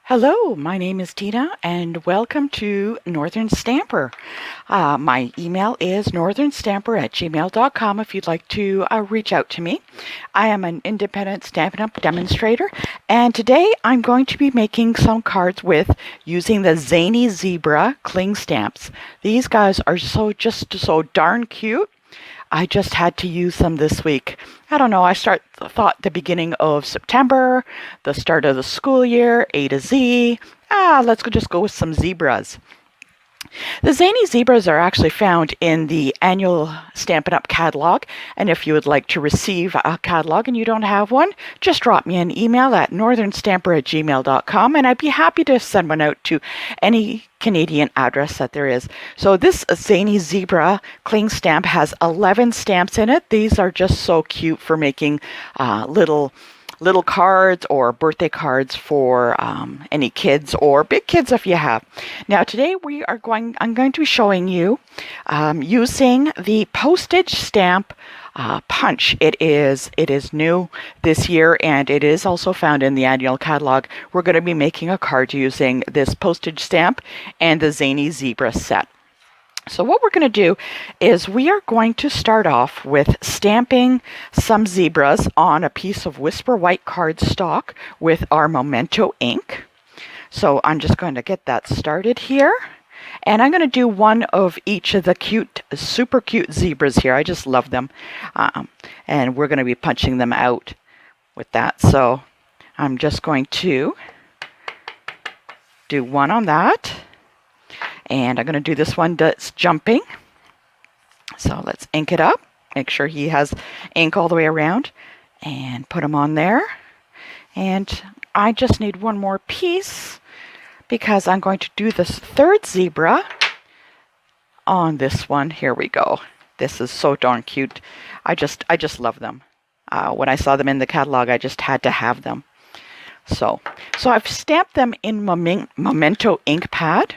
Hello, my name is Tina and welcome to Northern Stamper. My email is northernstamper@gmail.com if you'd like to reach out to me. I am an independent Stampin' Up! Demonstrator, and today I'm going to be making some cards using the Zany Zebra cling stamps. These guys are just so darn cute. I just had to use them this week. I don't know, thought the beginning of September, the start of the school year, A to Z. Just go with some zebras. The Zany Zebras are actually found in the annual Stampin' Up! Catalog, and if you would like to receive a catalog and you don't have one, just drop me an email at northernstamper@gmail.com, and I'd be happy to send one out to any Canadian address that there is. So this Zany Zebra cling stamp has 11 stamps in it. These are just so cute for making little cards or birthday cards for any kids or big kids if you have. Now today I'm going to be showing you using the postage stamp punch. It is new this year, and it is also found in the annual catalog. We're going to be making a card using this postage stamp and the Zany Zebra set. So what we're going to do is we are going to start off with stamping some zebras on a piece of Whisper White cardstock with our Memento ink. So I'm just going to get that started here. And I'm going to do one of each of the super cute zebras here. I just love them. And we're going to be punching them out with that. So I'm just going to do one on that. And I'm going to do this one that's jumping. So let's ink it up. Make sure he has ink all the way around. And put him on there. And I just need one more piece because I'm going to do this third zebra on this one. Here we go. This is so darn cute. I just love them. When I saw them in the catalog, I just had to have them. So I've stamped them in Memento ink pad.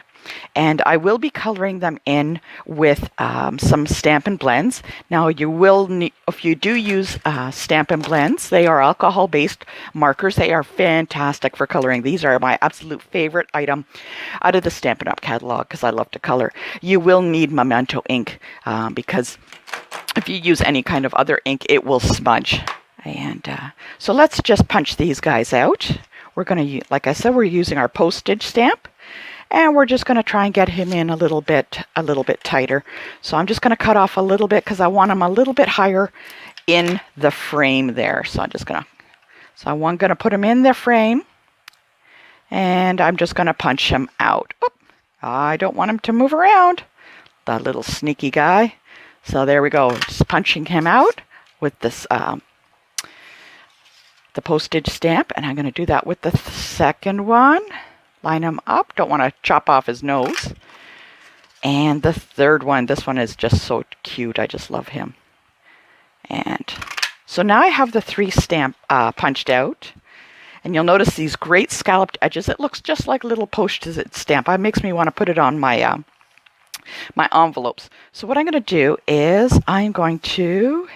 And I will be coloring them in with some Stampin' Blends. Now you will need, if you do use Stampin' Blends, they are alcohol-based markers. They are fantastic for coloring. These are my absolute favorite item out of the Stampin' Up! Catalog because I love to color. You will need Memento ink because if you use any kind of other ink, it will smudge. And so let's just punch these guys out. We're going to, like I said, we're using our postage stamp. And we're just going to try and get him in a little bit tighter. So I'm just going to cut off a little bit because I want him a little bit higher in the frame there. So I'm going to put him in the frame, and I'm just going to punch him out. Oop, I don't want him to move around, that little sneaky guy. So there we go, just punching him out with this the postage stamp, and I'm going to do that with the second one. Line him up. Don't want to chop off his nose. And the third one, this one is just so cute. I just love him. And so now I have the three stamp punched out. And you'll notice these great scalloped edges. It looks just like a little postage stamp. It makes me want to put it on my my envelopes. So what I'm going to do is I'm going to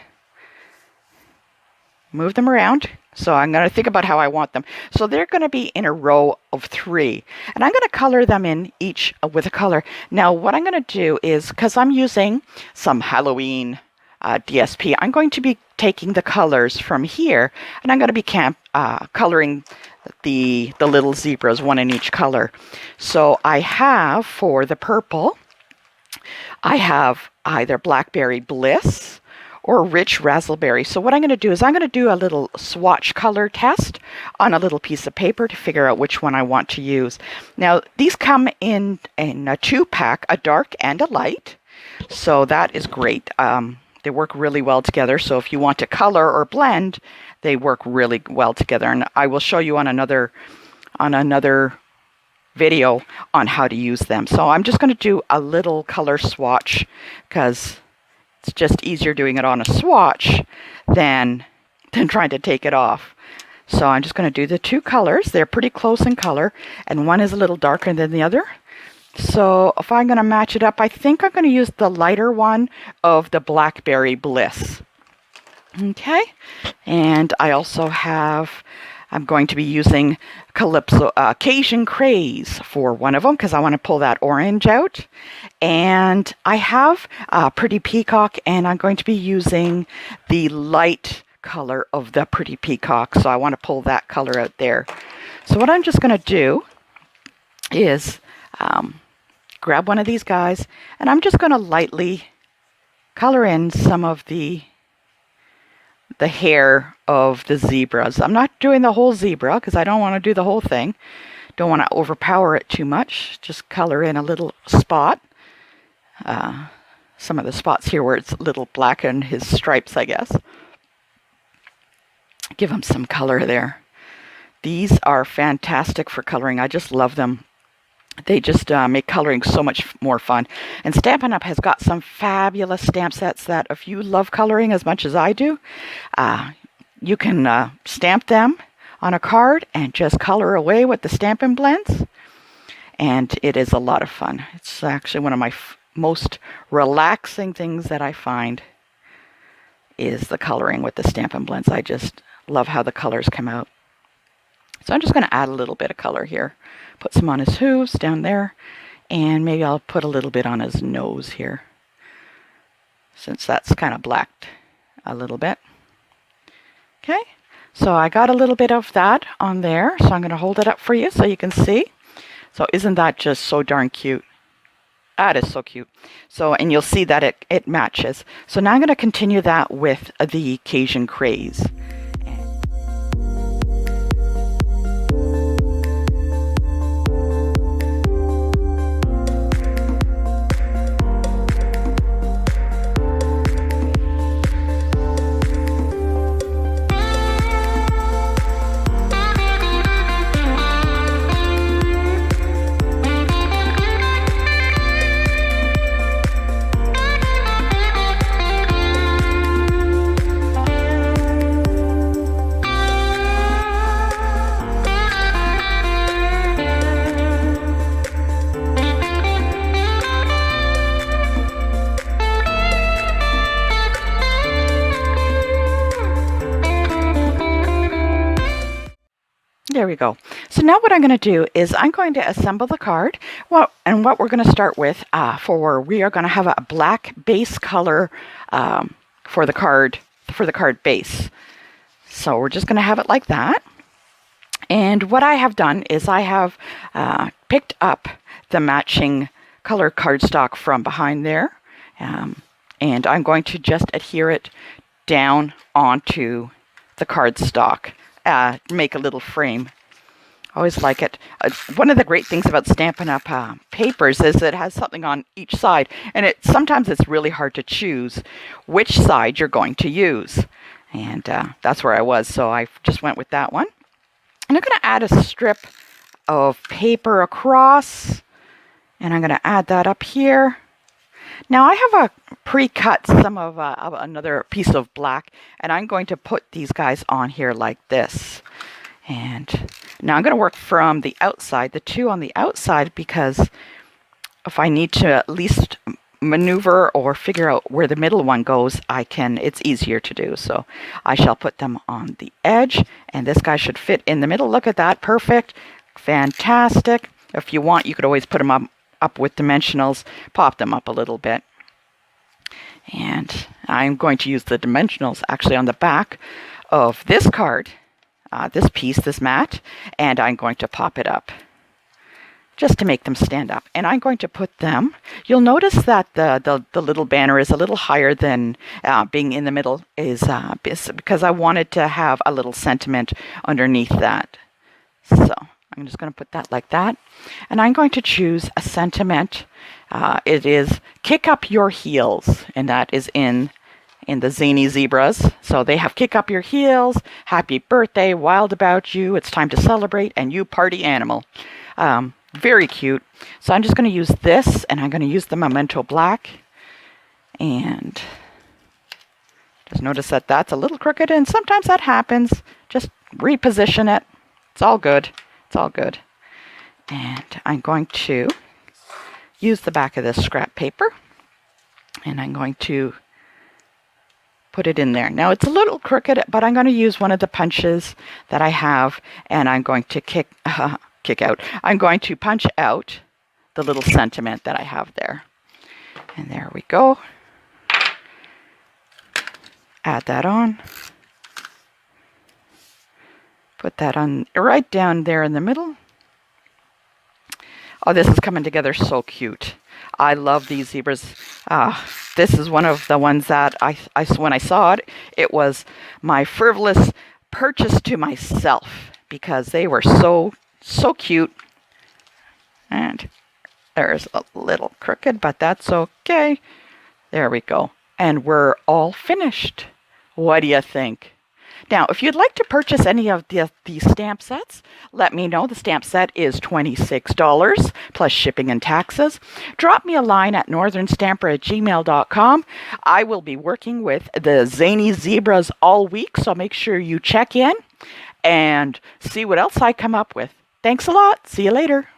move them around. So I'm going to think about how I want them. So they're going to be in a row of 3. And I'm going to color them in each with a color. Now what I'm going to do is, because I'm using some Halloween DSP, I'm going to be taking the colors from here. And I'm going to be coloring the little zebras, one in each color. So I have, for the purple, I have either Blackberry Bliss or Rich Razzleberry. So what I'm going to do is I'm going to do a little swatch color test on a little piece of paper to figure out which one I want to use. Now these come in a 2-pack, a dark and a light. So that is great. They work really well together. So if you want to color or blend, they work really well together. And I will show you on another video on how to use them. So I'm just going to do a little color swatch because it's just easier doing it on a swatch than trying to take it off. So I'm just going to do the 2 colors. They're pretty close in color, and one is a little darker than the other. So if I'm going to match it up, I think I'm going to use the lighter one of the Blackberry Bliss. Okay, and I also have I'm going to be using Cajun Craze for one of them because I want to pull that orange out. And I have Pretty Peacock, and I'm going to be using the light color of the Pretty Peacock. So I want to pull that color out there. So what I'm just going to do is grab one of these guys, and I'm just going to lightly color in some of the hair of the zebras. I'm not doing the whole zebra because I don't want to do the whole thing. Don't want to overpower it too much. Just color in a little spot. Some of the spots here where it's a little black in his stripes, I guess. Give him some color there. These are fantastic for coloring. I just love them. They just make coloring so much more fun. And Stampin' Up! Has got some fabulous stamp sets that if you love coloring as much as I do, you can stamp them on a card and just color away with the Stampin' Blends. And it is a lot of fun. It's actually one of my most relaxing things that I find is the coloring with the Stampin' Blends. I just love how the colors come out. So I'm just going to add a little bit of color here. Put some on his hooves down there, and maybe I'll put a little bit on his nose here, since that's kind of blacked a little bit. Okay, so I got a little bit of that on there, so I'm going to hold it up for you so you can see. So isn't that just so darn cute? That is so cute. So, and you'll see that it matches. So now I'm going to continue that with the Cajun Craze. There we go. So now what I'm going to do is I'm going to assemble the card. And what we're going to start with we are going to have a black base color for the card base. So we're just going to have it like that. And what I have done is I have picked up the matching color cardstock from behind there. And I'm going to just adhere it down onto the cardstock. Make a little frame. Always like it. One of the great things about Stampin' Up! Papers is that it has something on each side, and sometimes it's really hard to choose which side you're going to use. And that's where I was, so I just went with that one. And I'm going to add a strip of paper across, and I'm going to add that up here. Now I have pre-cut some of another piece of black, and I'm going to put these guys on here like this. And now I'm going to work from the outside, the two on the outside, because if I need to at least maneuver or figure out where the middle one goes, it's easier to do. So I shall put them on the edge, and this guy should fit in the middle. Look at that, perfect, fantastic. If you want, you could always put them up with dimensionals, pop them up a little bit. And I'm going to use the dimensionals actually on the back of this card, this piece, this mat, and I'm going to pop it up just to make them stand up. And I'm going to put them, you'll notice that the little banner is a little higher than being in the middle, is because I wanted to have a little sentiment underneath that. So I'm just going to put that like that. And I'm going to choose a sentiment. It is Kick Up Your Heels, and that is in the Zany Zebras. So they have Kick Up Your Heels, Happy Birthday, Wild About You, It's Time to Celebrate, and You Party Animal. Very cute. So I'm just going to use this, and I'm going to use the Memento Black. And just notice that that's a little crooked, and sometimes that happens. Just reposition it. It's all good. It's all good. And I'm going to use the back of this scrap paper, and I'm going to put it in there. Now it's a little crooked, but I'm going to use one of the punches that I have, and I'm going to kick out. I'm going to punch out the little sentiment that I have there. And there we go. Add that on. Put that on right down there in the middle. Oh, this is coming together so cute. I love these zebras. This is one of the ones that when I saw it, it was my frivolous purchase to myself because they were so cute. And there's a little crooked, but that's okay. There we go. And we're all finished. What do you think? Now, if you'd like to purchase any of these stamp sets, let me know. The stamp set is $26 plus shipping and taxes. Drop me a line at northernstamper@gmail.com. I will be working with the Zany Zebras all week, so make sure you check in and see what else I come up with. Thanks a lot. See you later.